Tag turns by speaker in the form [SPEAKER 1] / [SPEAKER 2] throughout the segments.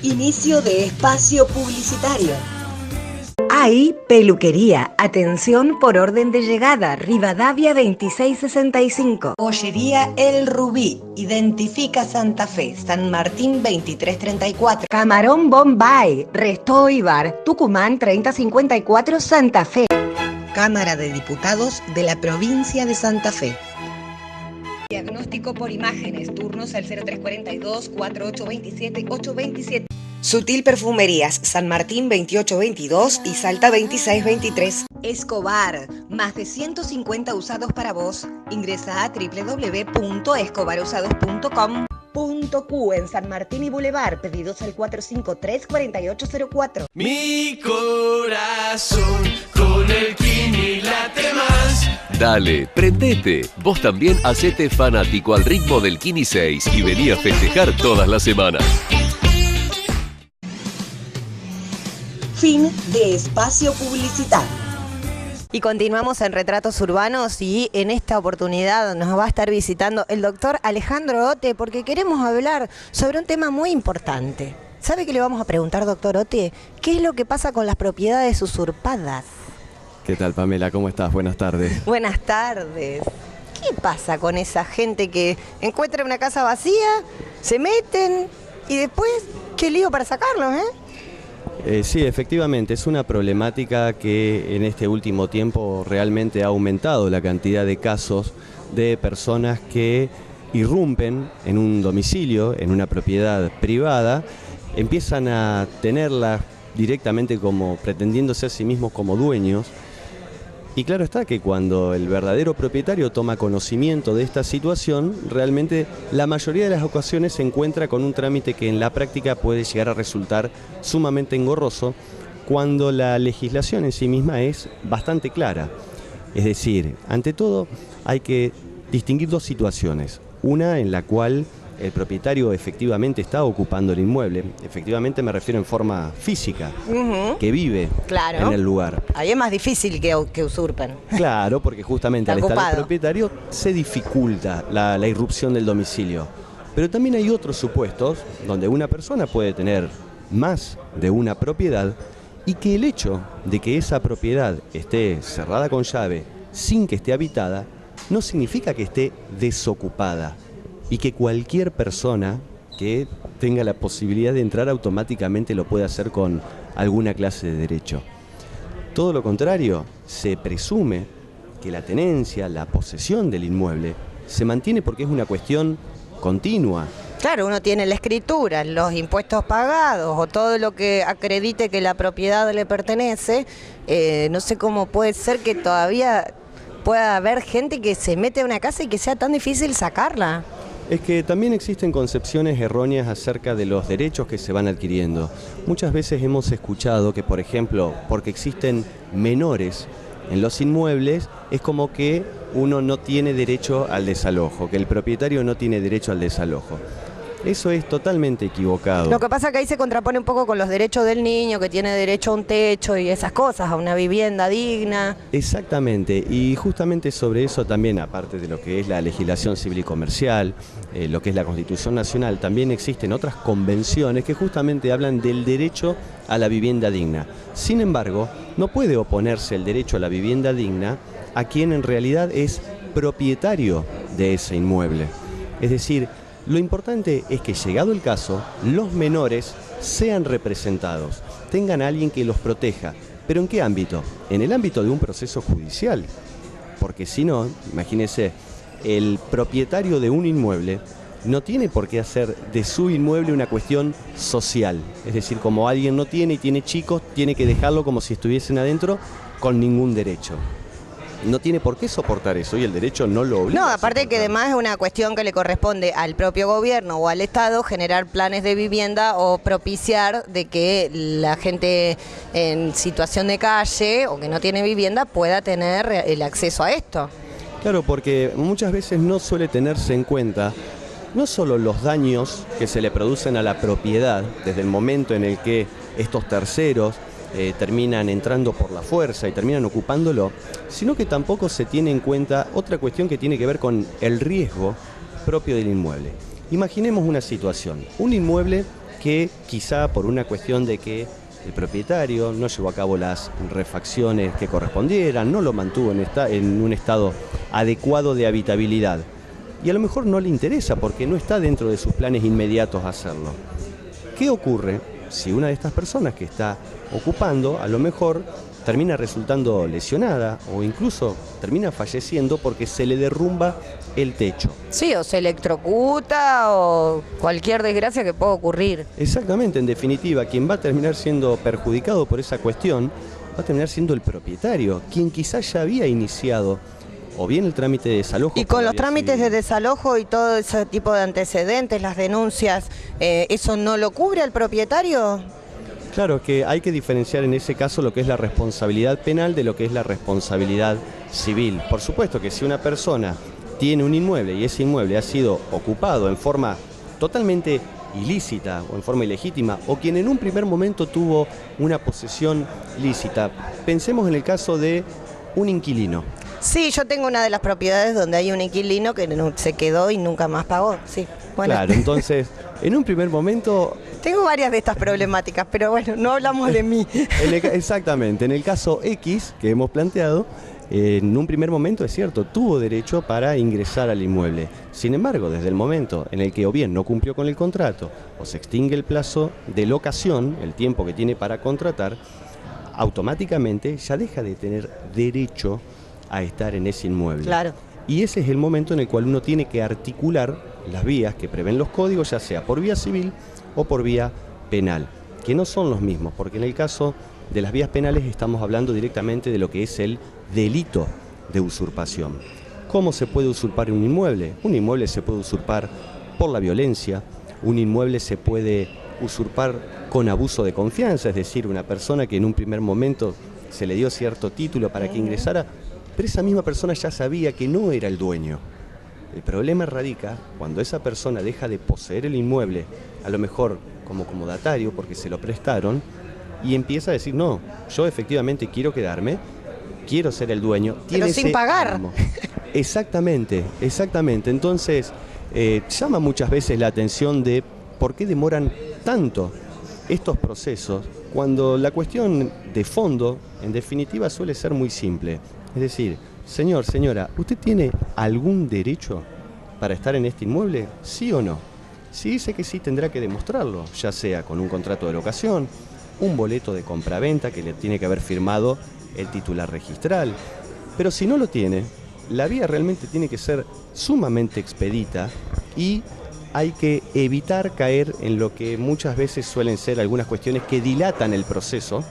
[SPEAKER 1] Inicio de espacio publicitario.
[SPEAKER 2] Hay peluquería. Atención por orden de llegada. Rivadavia 2665.
[SPEAKER 1] Pollería El Rubí. Identifica Santa Fe. San Martín 2334.
[SPEAKER 2] Camarón Bombay. Resto y Bar. Tucumán 3054 Santa Fe.
[SPEAKER 1] Cámara de Diputados de la provincia de Santa Fe.
[SPEAKER 2] Diagnóstico por imágenes. Turnos al 0342 4827 827.
[SPEAKER 1] Sutil Perfumerías, San Martín 2822 y Salta 2623.
[SPEAKER 2] Escobar, más de 150 usados para vos. Ingresa a www.escobarusados.com.cu en San Martín y Boulevard. Pedidos al 453-4804.
[SPEAKER 3] Mi corazón con el Kini late más.
[SPEAKER 4] Dale, prendete. Vos también hacete fanático al ritmo del Kini 6 y vení a festejar todas las semanas.
[SPEAKER 1] Fin de espacio publicitario.
[SPEAKER 5] Y continuamos en Retratos Urbanos y en esta oportunidad nos va a estar visitando el doctor Alejandro Otte porque queremos hablar sobre un tema muy importante. ¿Sabe qué le vamos a preguntar, doctor Otte? ¿Qué es lo que pasa con las propiedades usurpadas?
[SPEAKER 6] ¿Qué tal, Pamela? ¿Cómo estás? Buenas tardes.
[SPEAKER 5] Buenas tardes. ¿Qué pasa con esa gente que encuentra una casa vacía, se meten y después, qué lío para sacarlos, ¿eh?
[SPEAKER 6] Sí, efectivamente, es una problemática que en este último tiempo realmente ha aumentado la cantidad de casos de personas que irrumpen en un domicilio, en una propiedad privada, empiezan a tenerla directamente como pretendiéndose a sí mismos como dueños. Y claro está que cuando el verdadero propietario toma conocimiento de esta situación, realmente la mayoría de las ocasiones se encuentra con un trámite que en la práctica puede llegar a resultar sumamente engorroso cuando la legislación en sí misma es bastante clara. Es decir, ante todo hay que distinguir dos situaciones. Una en la cual el propietario efectivamente está ocupando el inmueble, efectivamente me refiero en forma física, que vive en el lugar.
[SPEAKER 5] Ahí es más difícil que usurpen.
[SPEAKER 6] Claro, porque justamente al estar el propietario se dificulta la irrupción del domicilio. Pero también hay otros supuestos donde una persona puede tener más de una propiedad y que el hecho de que esa propiedad esté cerrada con llave sin que esté habitada no significa que esté desocupada. Y que cualquier persona que tenga la posibilidad de entrar automáticamente lo puede hacer con alguna clase de derecho. Todo lo contrario, se presume que la tenencia, la posesión del inmueble se mantiene porque es una cuestión continua.
[SPEAKER 5] Claro, uno tiene la escritura, los impuestos pagados o todo lo que acredite que la propiedad le pertenece. No sé cómo puede ser que todavía pueda haber gente que se mete a una casa y que sea tan difícil sacarla.
[SPEAKER 6] Es que también existen concepciones erróneas acerca de los derechos que se van adquiriendo. Muchas veces hemos escuchado que, por ejemplo, porque existen menores en los inmuebles, es como que uno no tiene derecho al desalojo, que el propietario no tiene derecho al desalojo. Eso es totalmente equivocado.
[SPEAKER 5] Lo que pasa es que ahí se contrapone un poco con los derechos del niño, que tiene derecho a un techo y esas cosas, a una vivienda digna.
[SPEAKER 6] Exactamente, y justamente sobre eso también, aparte de lo que es la legislación civil y comercial, lo que es la Constitución Nacional, también existen otras convenciones que justamente hablan del derecho a la vivienda digna. Sin embargo, no puede oponerse el derecho a la vivienda digna a quien en realidad es propietario de ese inmueble. Es decir, lo importante es que, llegado el caso, los menores sean representados, tengan a alguien que los proteja. ¿Pero en qué ámbito? En el ámbito de un proceso judicial. Porque si no, imagínese, el propietario de un inmueble no tiene por qué hacer de su inmueble una cuestión social. Es decir, como alguien no tiene y tiene chicos, tiene que dejarlo como si estuviesen adentro con ningún derecho. No tiene por qué soportar eso y el derecho no lo obliga.
[SPEAKER 5] No, aparte que además es una cuestión que le corresponde al propio gobierno o al Estado generar planes de vivienda o propiciar de que la gente en situación de calle o que no tiene vivienda pueda tener el acceso a esto.
[SPEAKER 6] Claro, porque muchas veces no suele tenerse en cuenta no solo los daños que se le producen a la propiedad desde el momento en el que estos terceros terminan entrando por la fuerza y terminan ocupándolo, sino que tampoco se tiene en cuenta otra cuestión que tiene que ver con el riesgo propio del inmueble. Imaginemos una situación, un inmueble que quizá por una cuestión de que el propietario no llevó a cabo las refacciones que correspondieran, no lo mantuvo en un estado adecuado de habitabilidad. Y a lo mejor no le interesa porque no está dentro de sus planes inmediatos hacerlo. ¿Qué ocurre si una de estas personas que está ocupando a lo mejor termina resultando lesionada o incluso termina falleciendo porque se le derrumba el techo?
[SPEAKER 5] Sí, o se electrocuta o cualquier desgracia que pueda ocurrir.
[SPEAKER 6] Exactamente, en definitiva, quien va a terminar siendo perjudicado por esa cuestión va a terminar siendo el propietario, quien quizás ya había iniciado o bien el trámite de desalojo.
[SPEAKER 5] Y con los trámites de desalojo y todo ese tipo de antecedentes, las denuncias, ¿eso no lo cubre al propietario?
[SPEAKER 6] Claro, que hay que diferenciar en ese caso lo que es la responsabilidad penal de lo que es la responsabilidad civil. Por supuesto que si una persona tiene un inmueble y ese inmueble ha sido ocupado en forma totalmente ilícita o en forma ilegítima, o quien en un primer momento tuvo una posesión lícita, pensemos en el caso de un inquilino.
[SPEAKER 5] Sí, yo tengo una de las propiedades donde hay un inquilino que se quedó y nunca más pagó. Sí, bueno.
[SPEAKER 6] Claro, entonces, en un primer momento...
[SPEAKER 5] Tengo varias de estas problemáticas, pero bueno, no hablamos de mí.
[SPEAKER 6] Exactamente, en el caso X que hemos planteado, en un primer momento es cierto, tuvo derecho para ingresar al inmueble. Sin embargo, desde el momento en el que o bien no cumplió con el contrato o se extingue el plazo de locación, el tiempo que tiene para contratar, automáticamente ya deja de tener derecho a estar en ese inmueble.
[SPEAKER 5] Claro.
[SPEAKER 6] Y ese es el momento en el cual uno tiene que articular las vías que prevén los códigos, ya sea por vía civil o por vía penal, que no son los mismos, porque en el caso de las vías penales estamos hablando directamente de lo que es el delito de usurpación. ¿Cómo se puede usurpar un inmueble? Un inmueble se puede usurpar por la violencia, un inmueble se puede usurpar con abuso de confianza, es decir, una persona que en un primer momento se le dio cierto título para que ingresara, pero esa misma persona ya sabía que no era el dueño. El problema radica cuando esa persona deja de poseer el inmueble, a lo mejor como comodatario porque se lo prestaron, y empieza a decir, no, yo efectivamente quiero quedarme, quiero ser el dueño.
[SPEAKER 5] Pero sin pagar.
[SPEAKER 6] ánimo. Exactamente. Entonces, llama muchas veces la atención de por qué demoran tanto estos procesos, cuando la cuestión de fondo, en definitiva, suele ser muy simple. Es decir, señor, señora, ¿usted tiene algún derecho para estar en este inmueble? ¿Sí o no? Si dice que sí, tendrá que demostrarlo, ya sea con un contrato de locación, un boleto de compraventa que le tiene que haber firmado el titular registral. Pero si no lo tiene, la vía realmente tiene que ser sumamente expedita y hay que evitar caer en lo que muchas veces suelen ser algunas cuestiones que dilatan el proceso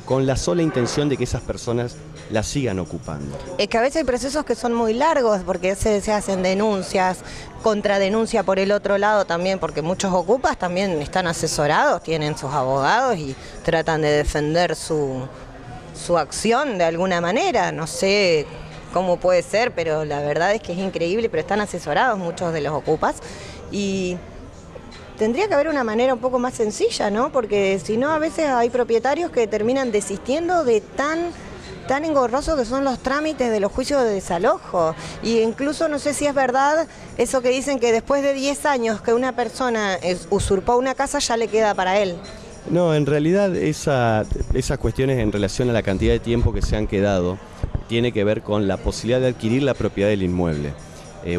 [SPEAKER 6] con la sola intención de que esas personas la sigan ocupando.
[SPEAKER 5] Es que a veces hay procesos que son muy largos porque se hacen denuncias, contradenuncia por el otro lado también, porque muchos ocupas también están asesorados, tienen sus abogados y tratan de defender su acción de alguna manera. No sé cómo puede ser, pero la verdad es que es increíble, pero están asesorados muchos de los ocupas y tendría que haber una manera un poco más sencilla, ¿no? Porque si no, a veces hay propietarios que terminan desistiendo de tan engorrosos que son los trámites de los juicios de desalojo. Y incluso no sé si es verdad eso que dicen que después de 10 años que una persona usurpó una casa ya le queda para él.
[SPEAKER 6] No, en realidad esas cuestiones en relación a la cantidad de tiempo que se han quedado tiene que ver con la posibilidad de adquirir la propiedad del inmueble.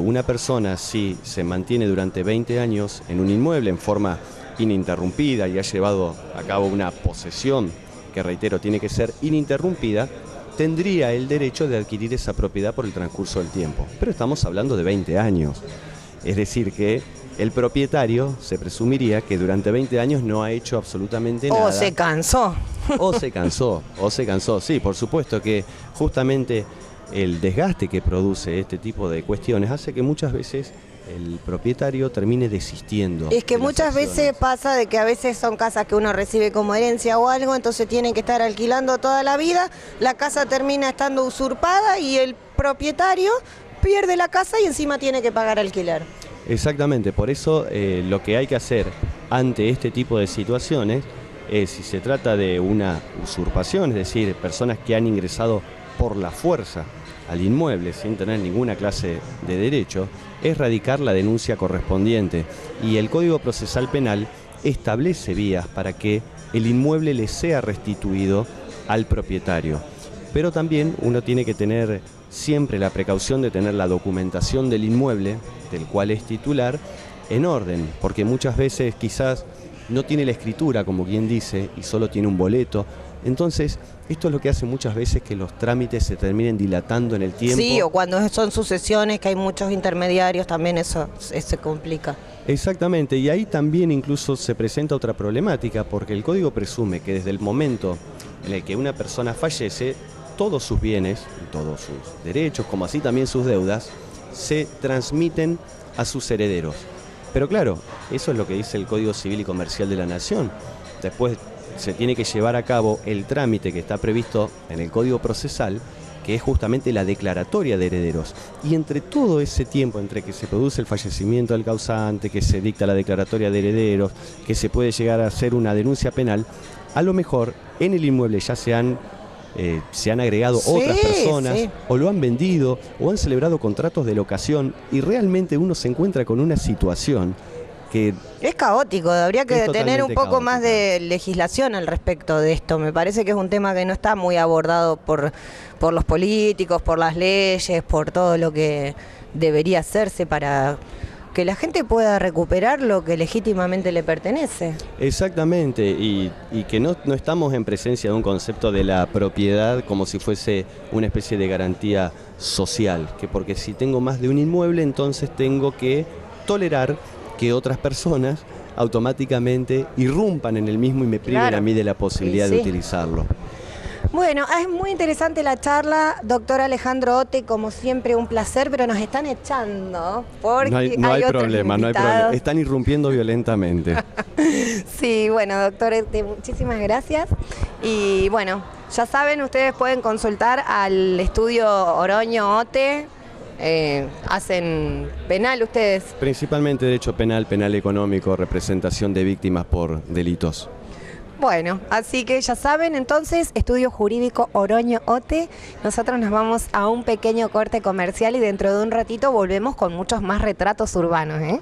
[SPEAKER 6] Una persona, si se mantiene durante 20 años en un inmueble en forma ininterrumpida y ha llevado a cabo una posesión, que reitero, tiene que ser ininterrumpida, tendría el derecho de adquirir esa propiedad por el transcurso del tiempo. Pero estamos hablando de 20 años. Es decir, que el propietario se presumiría que durante 20 años no ha hecho absolutamente nada.
[SPEAKER 5] O se cansó.
[SPEAKER 6] O se cansó. Sí, por supuesto que justamente el desgaste que produce este tipo de cuestiones hace que muchas veces el propietario termine desistiendo.
[SPEAKER 5] Es que muchas veces pasa de que a veces son casas que uno recibe como herencia o algo, entonces tienen que estar alquilando toda la vida, la casa termina estando usurpada y el propietario pierde la casa y encima tiene que pagar alquiler.
[SPEAKER 6] Exactamente, por eso lo que hay que hacer ante este tipo de situaciones es, si se trata de una usurpación, es decir, personas que han ingresado por la fuerza al inmueble sin tener ninguna clase de derecho, es radicar la denuncia correspondiente. Y el Código Procesal Penal establece vías para que el inmueble le sea restituido al propietario. Pero también uno tiene que tener siempre la precaución de tener la documentación del inmueble, del cual es titular, en orden, porque muchas veces quizás no tiene la escritura, como quien dice, y solo tiene un boleto. Entonces, esto es lo que hace muchas veces que los trámites se terminen dilatando en el tiempo.
[SPEAKER 5] Sí, o cuando son sucesiones, que hay muchos intermediarios, también eso se complica.
[SPEAKER 6] Exactamente, y ahí también incluso se presenta otra problemática, porque el Código presume que desde el momento en el que una persona fallece, todos sus bienes, todos sus derechos, como así también sus deudas, se transmiten a sus herederos. Pero claro, eso es lo que dice el Código Civil y Comercial de la Nación. Después se tiene que llevar a cabo el trámite que está previsto en el Código Procesal, que es justamente la declaratoria de herederos. Y entre todo ese tiempo, entre que se produce el fallecimiento del causante, que se dicta la declaratoria de herederos, que se puede llegar a hacer una denuncia penal, a lo mejor en el inmueble ya se han agregado otras personas, o lo han vendido, o han celebrado contratos de locación, y realmente uno se encuentra con una situación que
[SPEAKER 5] es caótico, habría que tener un poco
[SPEAKER 6] caótica.
[SPEAKER 5] más de legislación al respecto de esto. Me parece que es un tema que no está muy abordado por los políticos, por las leyes, por todo lo que debería hacerse para que la gente pueda recuperar lo que legítimamente le pertenece.
[SPEAKER 6] Exactamente, y que no estamos en presencia de un concepto de la propiedad como si fuese una especie de garantía social, que porque si tengo más de un inmueble, entonces tengo que tolerar que otras personas automáticamente irrumpan en el mismo y me priven a mí de la posibilidad de utilizarlo.
[SPEAKER 5] Bueno, es muy interesante la charla, doctor Alejandro Ote, como siempre un placer, pero nos están echando porque
[SPEAKER 6] no hay
[SPEAKER 5] otros
[SPEAKER 6] problema,
[SPEAKER 5] invitados.
[SPEAKER 6] no hay problema. Están irrumpiendo violentamente.
[SPEAKER 5] Sí, bueno, doctor Ote, muchísimas gracias. Y bueno, ya saben, ustedes pueden consultar al estudio Oroño Ote. ¿Hacen penal ustedes?
[SPEAKER 6] Principalmente derecho penal, penal económico, representación de víctimas por delitos.
[SPEAKER 5] Bueno, así que ya saben, entonces, Estudio Jurídico Oroño Ote. Nosotros nos vamos a un pequeño corte comercial y dentro de un ratito volvemos con muchos más retratos urbanos, ¿eh?